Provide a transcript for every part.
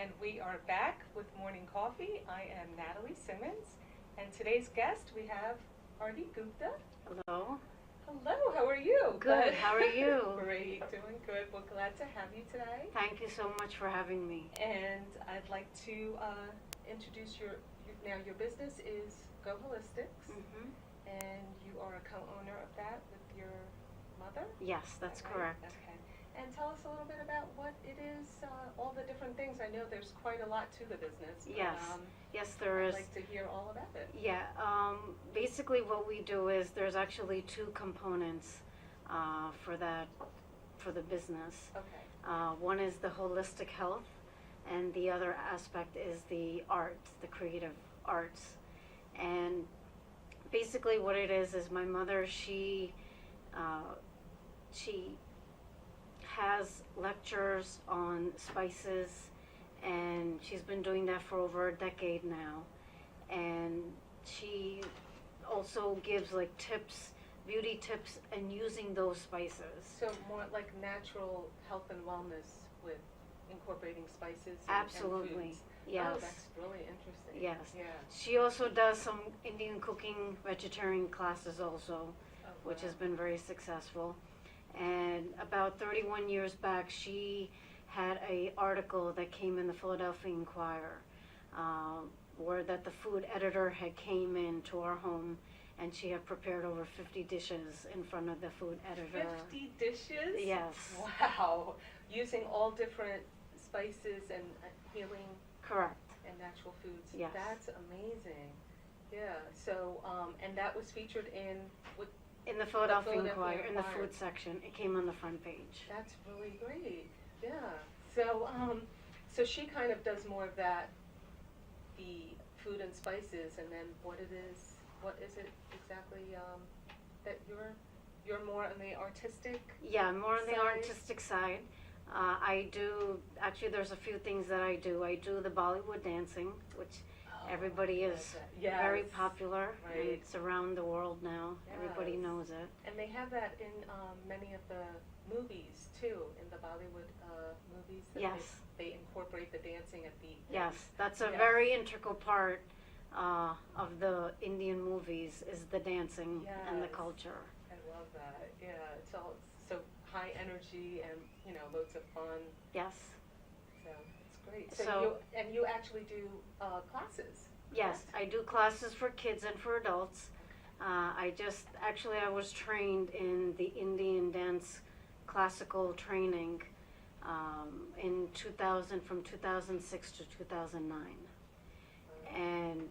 And we are back with Morning Coffee. I am Natalie Simmons, and today's guest we have Arti Gupta. Hello. Hello, how are you? Good. How are you? Great, doing good. We're glad to have you today. Thank you so much for having me. And I'd like to introduce your business is Go Holistics, and you are a co-owner of that with your mother? Yes, that's correct. Okay. And tell us a little bit about what it is, all the different things. I know there's quite a lot to the business. But, yes, there is. I'd like to hear all about it. Yeah, basically what we do is there's actually two components for the business. Okay. One is the holistic health, and the other aspect is the arts, the creative arts. And basically what it is my mother, she has lectures on spices, and she's been doing that for over a decade now. And she also gives like tips, beauty tips, and using those spices. So more like natural health and wellness with incorporating spices Absolutely. and foods. Yes. Oh, that's really interesting. Yes. Yeah. She also does some Indian cooking, vegetarian classes also, which wow. has been very successful. And about 31 years back, she had an article that came in the Philadelphia Inquirer, where that the food editor had came into our home, and she had prepared over 50 dishes in front of the food editor. 50 dishes? Yes. Wow. Using all different spices and healing. Correct. And natural foods. Yes. That's amazing. Yeah. So, and that was featured in what? In the Philadelphia Inquirer, in the food section. It came on the front page. That's really great. Yeah. So, so she kind of does more of that, the food and spices, and then what is it exactly that you're more on the artistic? Yeah, more on the side? artistic side. I do, actually there's a few things that I do. I do the Bollywood dancing, which everybody is very popular, right. and it's around the world now. Yes. Everybody knows it. And they have that in many of the movies too, in the Bollywood movies. That Yes. They incorporate the dancing at the end. Yes, that's a very integral part of the Indian movies is the dancing and the Yes. culture. I love that. Yeah, it's all so high energy and loads of fun. Yes. So it's great. So you actually do classes. Yes, I do classes for kids and for adults. I was trained in the Indian dance classical training in 2000, from 2006 to 2009. And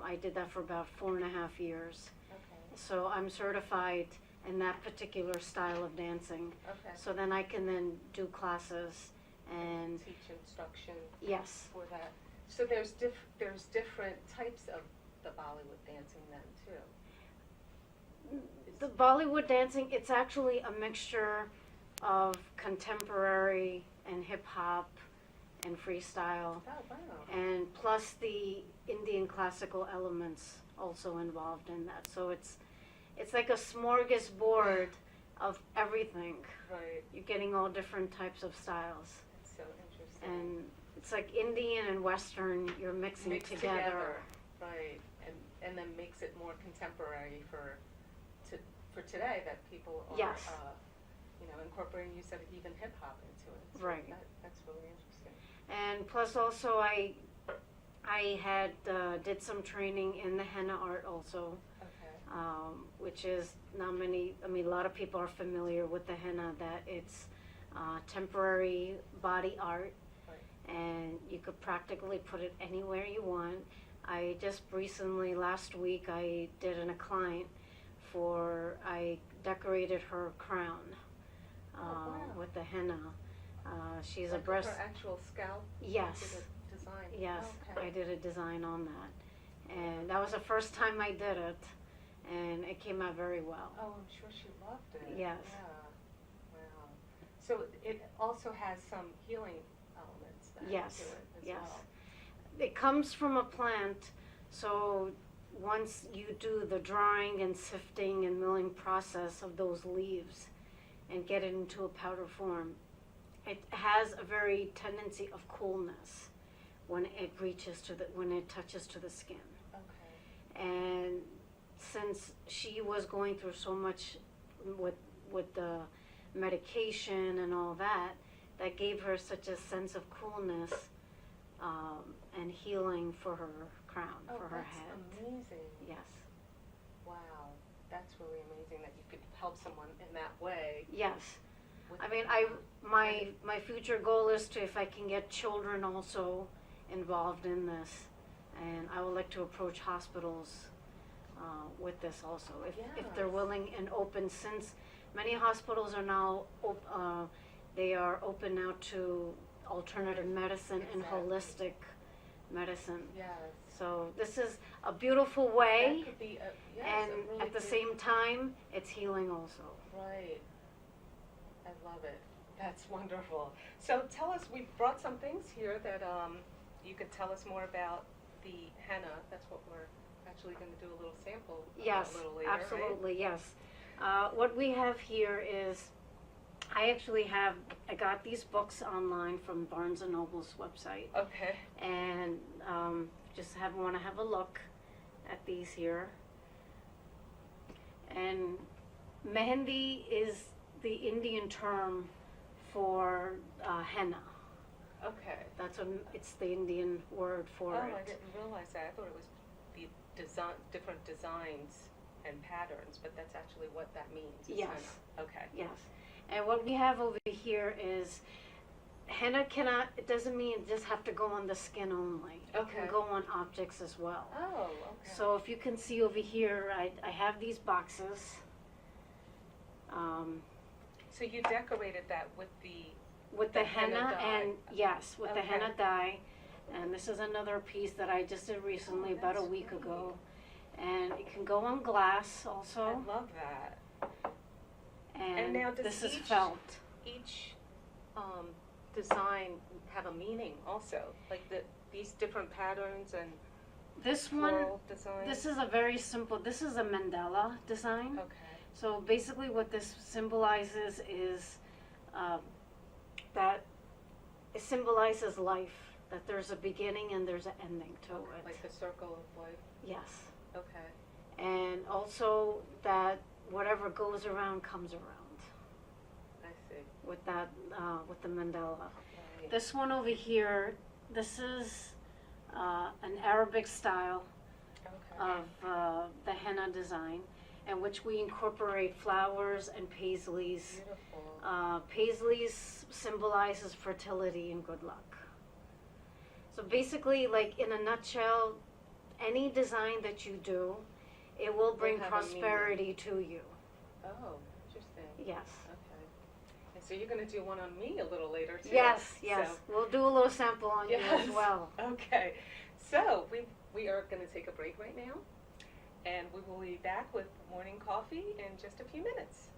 I did that for about 4.5 years. Okay. So I'm certified in that particular style of dancing. Okay. So then I can then do classes and teach instruction. Yes. For that. So there's different types of the Bollywood dancing then too. The Bollywood dancing, it's actually a mixture of contemporary and hip hop and freestyle. Oh wow. And plus the Indian classical elements also involved in that. So it's like a smorgasbord of everything. Right. You're getting all different types of styles. That's so interesting. And it's like Indian and Western, you're mixing together. Right. And then makes it more contemporary for today, that people are Yes. incorporating, you said, even hip hop into it. So Right. That's really interesting. And plus also I had did some training in the henna art also. Okay. Which is a lot of people are familiar with the henna, that it's temporary body art. Right. And you could practically put it anywhere you want. I just recently, last week, I did a client I decorated her crown wow. with the henna. She's Like a breast. her actual scalp? Yes. You did a design? Yes, Okay. I did a design on that. And that was the first time I did it, and it came out very well. Oh, I'm sure she loved it. Yes. Yeah. Wow. So it also has some healing elements then Yes, to it as yes. well. It comes from a plant, so once you do the drying and sifting and milling process of those leaves and get it into a powder form, it has a very tendency of coolness. when it reaches to when it touches to the skin. Okay. And since she was going through so much with the medication and all that, that gave her such a sense of coolness and healing for her crown, for her head. That's amazing. Yes. Wow, that's really amazing that you could help someone in that way. Yes. with- I mean, my future goal is to, if I can get children also involved in this, and I would like to approach hospitals with this also, if they're Yes. willing and open, since many hospitals are now they are open now to alternative medicine and Exactly. holistic medicine. Yes. So this is a beautiful way, That could be a, yes, and a really at the good- same time, it's healing also. Right. I love it. That's wonderful. So tell us, we brought some things here that you could tell us more about the henna. That's what we're actually going to do a little sample Yes, a little later, absolutely, yes. What we have here is, I got these books online from Barnes & Noble's website, right? Okay. and just want to have a look at these here. And mehendi is the Indian term for henna. Okay. That's it's the Indian word for Oh, it. I didn't realize that. I thought it was the different designs and patterns, but that's actually what that means. is Yes. henna. Okay. Yes. And what we have over here is henna it doesn't mean it just have to go on the skin only. It Okay. can go on objects as well. Oh, okay. So if you can see over here, I have these boxes. So you decorated that with the With the henna dye. and, yes, with the Okay. henna dye. And this is another piece that I just did recently, Oh, about a that's week great. ago. And it can go on glass also. I love that. And now does this is each- felt. Each design have a meaning also, like these different patterns and This one, floral designs. this is a very simple, this is a mandala design. Okay. So basically what this symbolizes is that it symbolizes life, that there's a beginning and there's an ending to it. Like the circle of life. Yes. Okay. And also that whatever goes around comes around I see. with that, with the mandala. Right. This one over here, this is an Arabic style Okay. of the henna design, in which we incorporate flowers and paisleys. Beautiful. Paisleys symbolizes fertility and good luck. So basically, like in a nutshell, any design that you do, it will bring have a meaning. prosperity to you. Oh, interesting. Yes. Okay. And so you're going to do one on me a little later too. Yes, yes. So, We'll do a little sample on you as Yes. well. okay. So we are going to take a break right now, and we will be back with morning coffee in just a few minutes.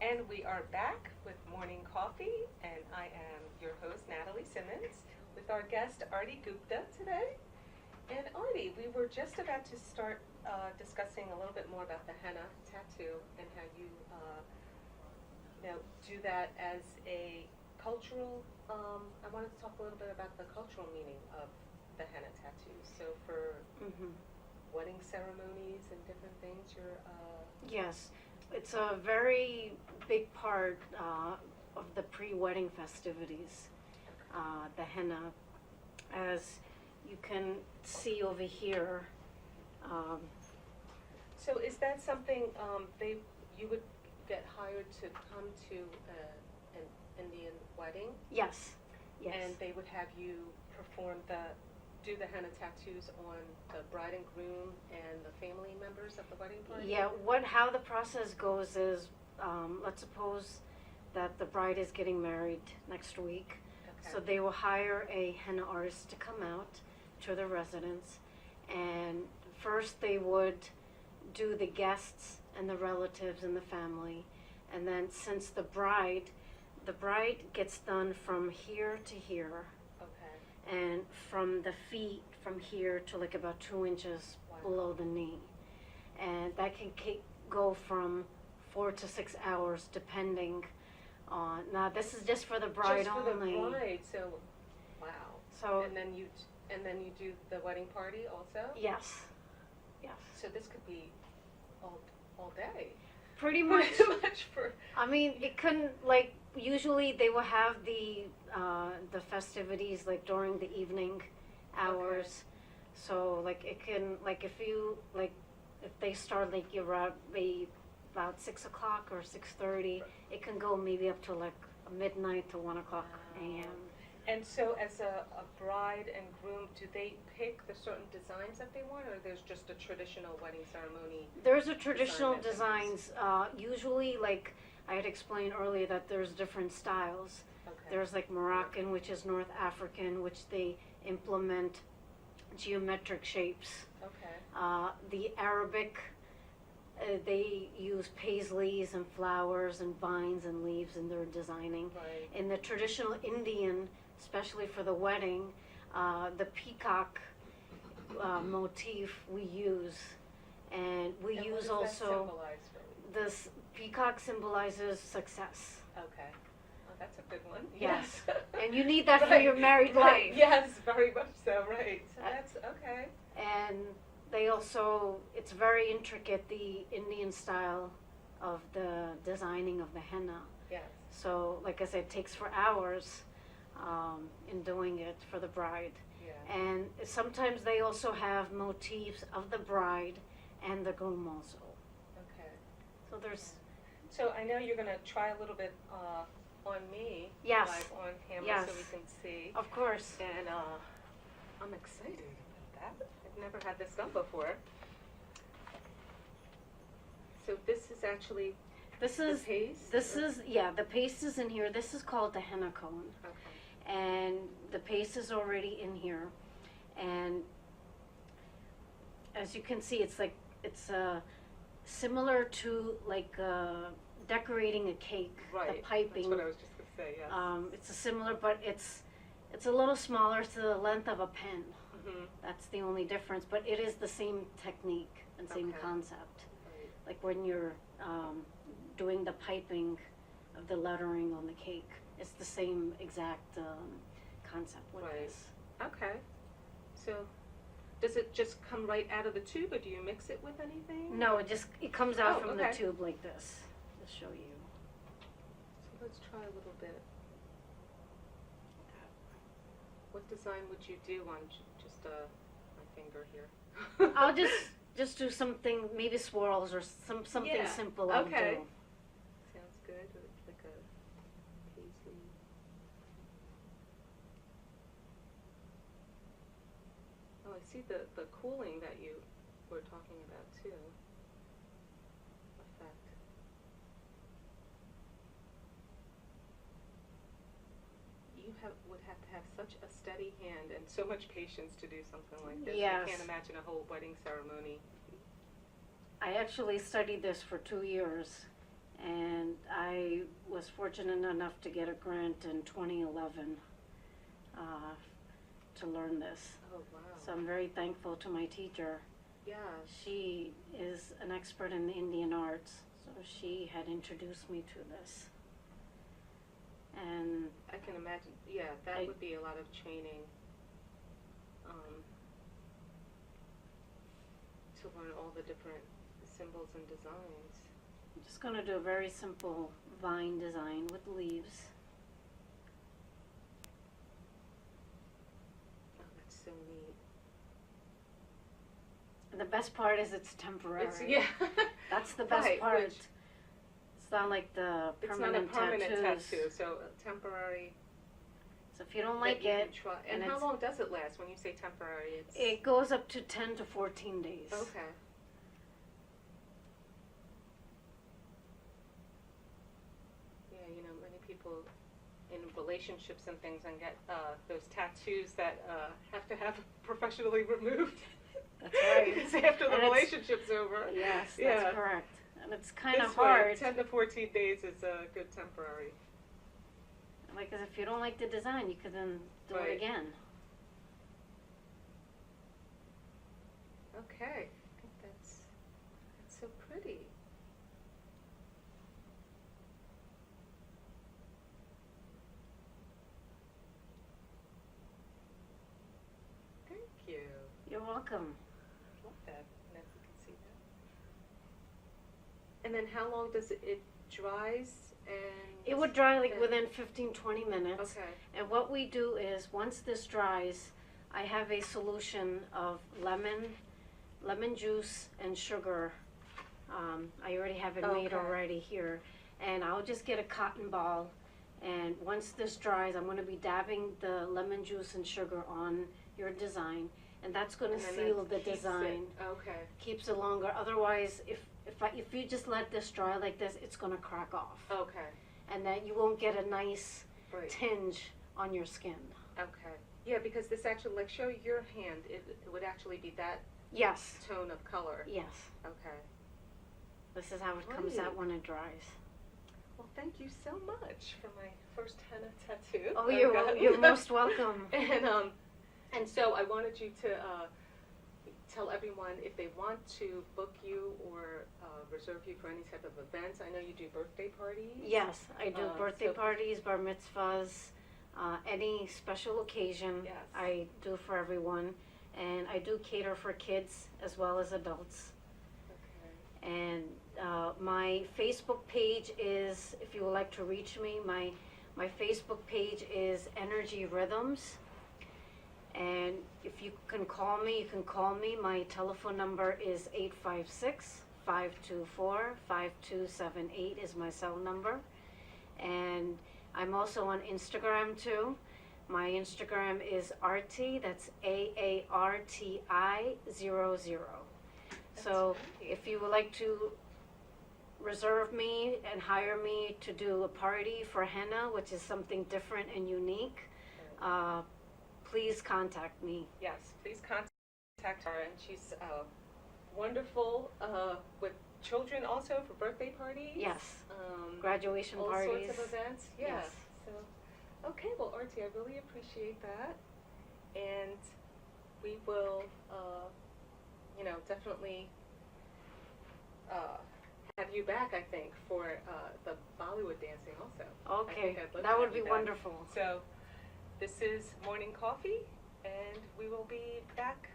And we are back with morning coffee, and I am your host, Natalie Simmons, with our guest, Artie Gupta, today. And Artie, we were just about to start discussing a little bit more about the henna tattoo and how you, do that as a cultural. I wanted to talk a little bit about the cultural meaning of the henna tattoo. So for wedding ceremonies and different things, you're. Yes, it's a very big part of the pre-wedding festivities, the henna. As you can see over here. So is that something you would get hired to come to an Indian wedding, Yes, yes. and they would have you do the henna tattoos on the bride and groom and the family members of the wedding party? Yeah, how the process goes is, let's suppose that the bride is getting married next week. Okay. So they will hire a henna artist to come out to the residence, and first they would do the guests and the relatives and the family, and then since the bride gets done from here to here, Okay. and from the feet, from here to like about 2 inches Wow. below the knee. And that can go from 4 to 6 hours depending on, now this is just for the bride Just for only. the bride, so, wow. So, And then you do the wedding party also? yes, yes. So this could be all day. Pretty much. Pretty much for. I mean, it couldn't, like, usually they will have the festivities like during the evening hours. So like it can, like if you, like if they start like around maybe about 6 o'clock or 6:30, it can go maybe up to like midnight to 1 o'clock a.m. And so as a bride and groom, do they pick the certain designs that they want, or there's just a traditional wedding ceremony? There's a traditional Design that they designs, usually like I had explained earlier that there's different styles. Okay. There's like Moroccan, which is North African, which they implement geometric shapes. Okay. The Arabic, they use paisleys and flowers and vines and leaves in their designing. Right. In the traditional Indian, especially for the wedding, the peacock motif we use, and we And use what does also that symbolize really? this peacock symbolizes success. Okay. Oh, that's a good one. Yes. And you need that for Right, your married right. life. Yes, very much so. Right. So that's okay. And they also, it's very intricate, the Indian style of the designing of the henna. Yes. So, like I said, it takes for hours in doing it for the bride. Yeah. And sometimes they also have motifs of the bride and the groom also. Okay. So there's, So I know you're going to try a little bit on me. Yes. Live on camera Yes. so we can see. of course, And I'm excited about that. I've never had this done before. So this is actually this the is, paste? the paste is in here. This is called the henna cone. Okay. And the paste is already in here. And as you can see, it's like, it's similar to like decorating a cake, Right. the piping. That's what I was just going to say, yes. It's a similar, but it's a little smaller to the length of a pen. Mm-hmm. That's the only difference, but it is the same technique and same Okay. concept. Right. Like when you're doing the piping of the lettering on the cake, it's the same exact concept with Right. this. Okay. So does it just come right out of the tube, or do you mix it with anything? No, it comes out Oh, from okay. the tube like this. I'll show you. So let's try a little bit. What design would you do on just my finger here? I'll just do something, maybe swirls or something Yeah, simple. I'll okay. do. Sounds good. It's like a paisley. Oh, I see the cooling that you were talking about too. Effect. You would have to have such a steady hand and so much patience to do something like this. Yes. I can't imagine a whole wedding ceremony. I actually studied this for 2 years, and I was fortunate enough to get a grant in 2011 to learn this. Oh wow. So I'm very thankful to my teacher. Yeah. She is an expert in the Indian arts, so she had introduced me to this. And I can imagine, yeah, that I- would be a lot of training to learn all the different symbols and designs. I'm just going to do a very simple vine design with leaves. Oh, that's so neat. And the best part is it's temporary. Yeah. That's the best Right, part. which- It's not like the It's not a permanent permanent tattoos. tattoo, so temporary. So if you don't that like you can it, try. and And how it's- long does it last when you say temporary? it goes up to 10 to 14 days. Okay. Yeah, you know, many people in relationships and things and get those tattoos that have to have professionally removed. That's right. Because after the And it's- relationship's over. Yes, that's Yeah. correct. And it's kind of This way, hard. 10 to 14 days is a good temporary. Like, 'cause if you don't like the design, you could then do Right. it again. Okay, I think that's so pretty. Thank you. You're welcome. Love that. And if you can see that. And then how long does it dries and? It would dry like then- within 15-20 minutes. Okay. And what we do is, once this dries, I have a solution of lemon juice and sugar. I already have it made Okay. already here. And I'll just get a cotton ball, and once this dries, I'm gonna be dabbing the lemon juice and sugar on your design, and that's gonna And then seal that the keeps it- design. Okay. Keeps it longer. Otherwise, if you just let this dry like this, it's gonna crack off. Okay. And then you won't get a nice Right. tinge on your skin. Okay. Yeah, because this actually, like, show your hand. It would actually be that Yes. tone of color. Yes. Okay. This is how it comes out Great. when it dries. Well, thank you so much for my first henna tattoo. Oh, I've you're gotten. you're most welcome. And so I wanted you to tell everyone if they want to book you or reserve you for any type of events. I know you do birthday parties. Yes, I do birthday so- parties, bar mitzvahs, any special occasion. Yes. I do for everyone, and I do cater for kids as well as adults. Okay. And my Facebook page is, if you would like to reach me, my Facebook page is Energy Rhythms. And if you can call me, you can call me. My telephone number is 856-524-5278 is my cell number. And I'm also on Instagram too. My Instagram is Arti, that's AARTI00. So great. if you would like to reserve me and hire me to do a party for henna, which is something different and unique, please contact me. Yes, please contact her, and she's wonderful with children also for birthday parties. Yes, all graduation parties. sorts of events. Yeah. Yes. So, okay, well, Artie, I really appreciate that, and we will, definitely have you back. I think for the Bollywood dancing also. I Okay, think I'd love to that would have be you back. wonderful. So, this is Morning Coffee, and we will be back